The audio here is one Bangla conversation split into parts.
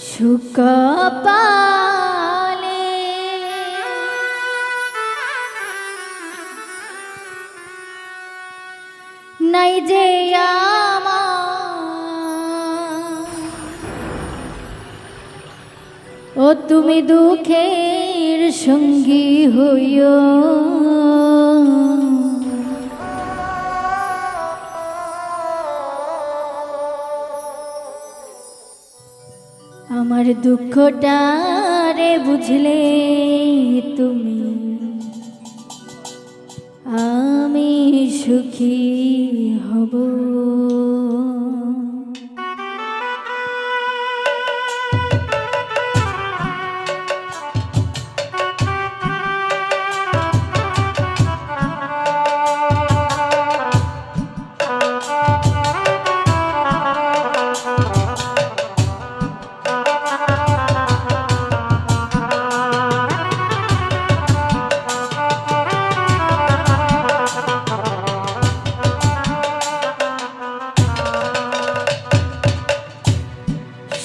সুকপালে নাই যে ও তুমি দুঃখের সঙ্গী হইও আমার দুঃখটারে বুঝলে তুমি আমি সুখী হব।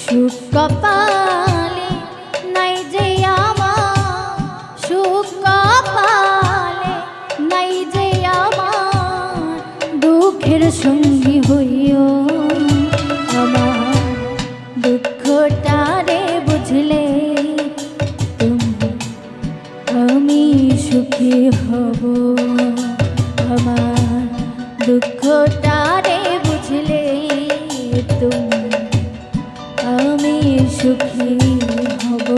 সুখ কপালে নাই যে আমার, সুখ কপালে নাই যে আমার, দুঃখের সঙ্গী হইও আমার দুঃখটারে বুঝলে তুমি আমি সুখী হব। আমার দুঃখটারে বুঝলে তুমি আমি সুখী হব।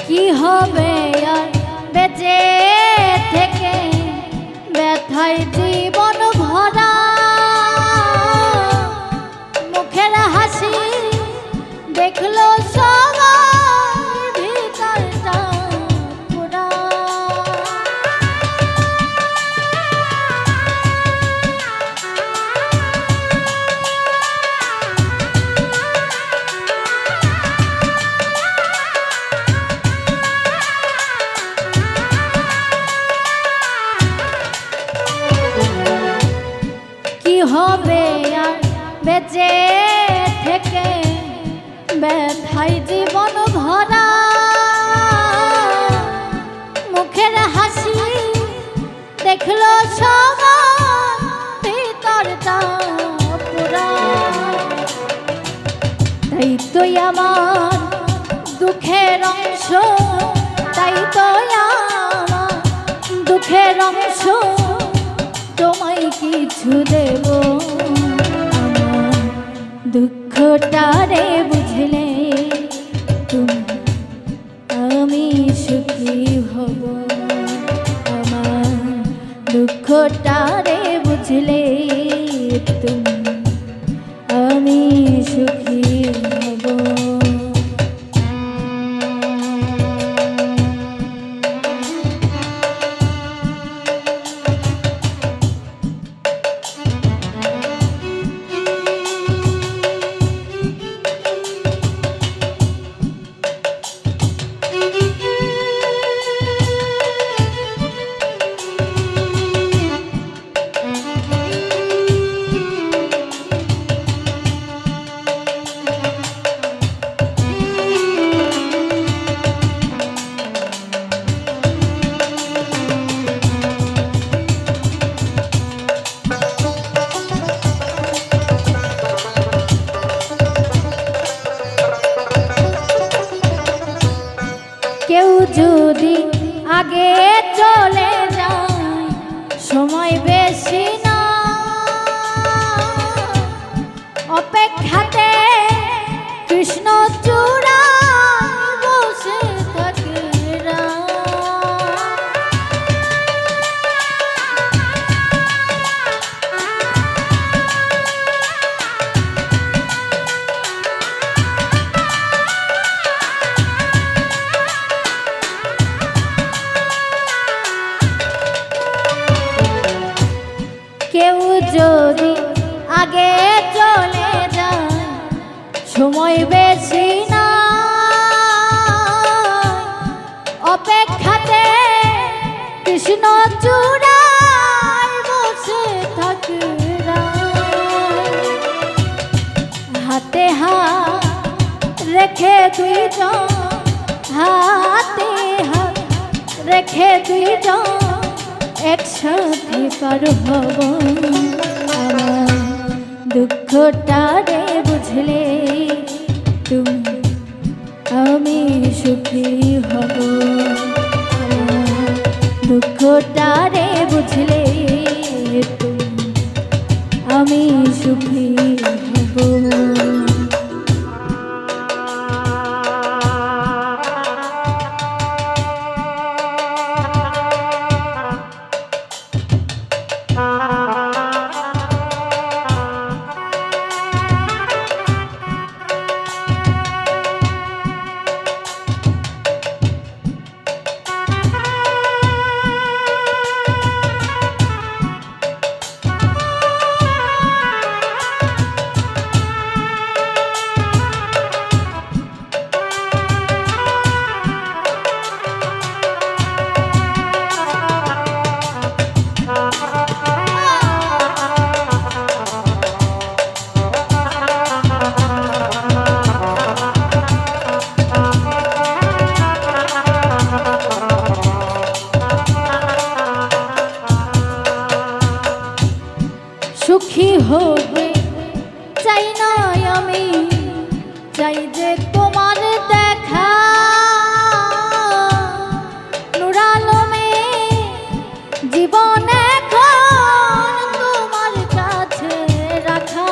কি হবে আর বেঁচে থেকে, ব্যথায় জীবন ভরা, মুখের হাসি দেখলো সবার ভিতরটা পুরা। কি হবে আর বেঁচে থেকে, ব্যথায় জীবন ভরা, মুখের হাসি দেখলো সবার ভিতরটা পুরা। তাই তো আমার দুঃখের অংশ, তাই তো আমার দুঃখের অংশ, তোমায় কিছু দেব। আমার দুঃখটারে বুঝলে তুমি আমি সুখী হব। আমার দুঃখটারে বুঝলে তুমি আমি সুখী হব। যদি আগে চলে যায় সময় বেশি না অপেক্ষাতে কৃষ্ণ চূড়া বসে থাকে কেউ যদি আগে চলে যায় সময় বেশি না অপেক্ষাতে কৃষ্ণ চূড়ায় বসে থাকে হাতে হাত রেখে দুইজন হাতে হাত রেখে দুইজন একসাথে পার হব আমার দুঃখটারে বুঝলে তুমি আমি সুখী হব আমার দুঃখটারে বুঝলে তুমি আমি সুখী হব সুখী হতে চাই না আমি চাই যে তোমার দেখা নূর আলমে জীবন এখন তোমার কাছে রাখা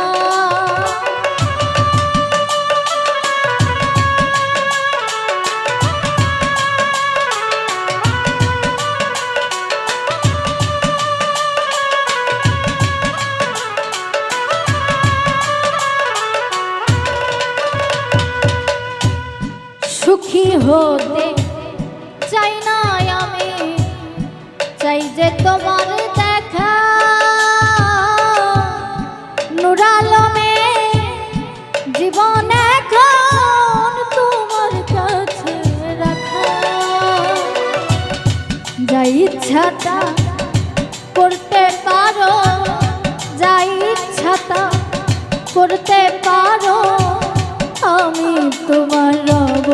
সুখী হতে চাই না আমি চাই যে তোমার দেখা নূর আলমে জীবন এখন তোমার কাছে রাখা যা ইচ্ছাটা করতে পারো যা ইচ্ছাটা করতে পারো আমি তোমার রব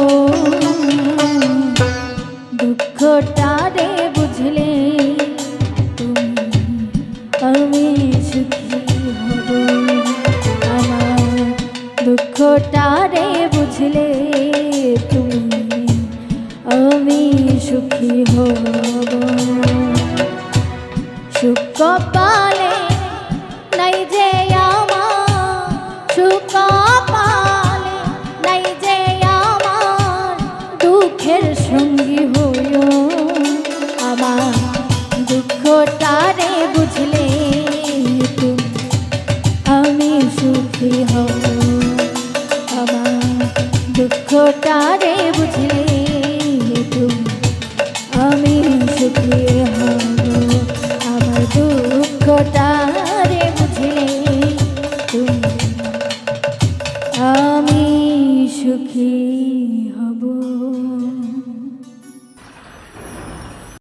দুঃখটারে বুঝলে তুমি আমি সুখী হব আমার দুঃখটারে বুঝলে তুমি আমি সুখী হব সুখ কপালে নাই যে আমার সুখ কপালে নাই যে আমার দুঃখের সঙ্গী হইও আমার দুঃখটারে বুঝলে তুমি আমি সুখী হব আমার দুঃখটারে বুঝলে তুমি আমি সুখী হব আমার দুঃখটারে বুঝলে তুমি আমি সুখী।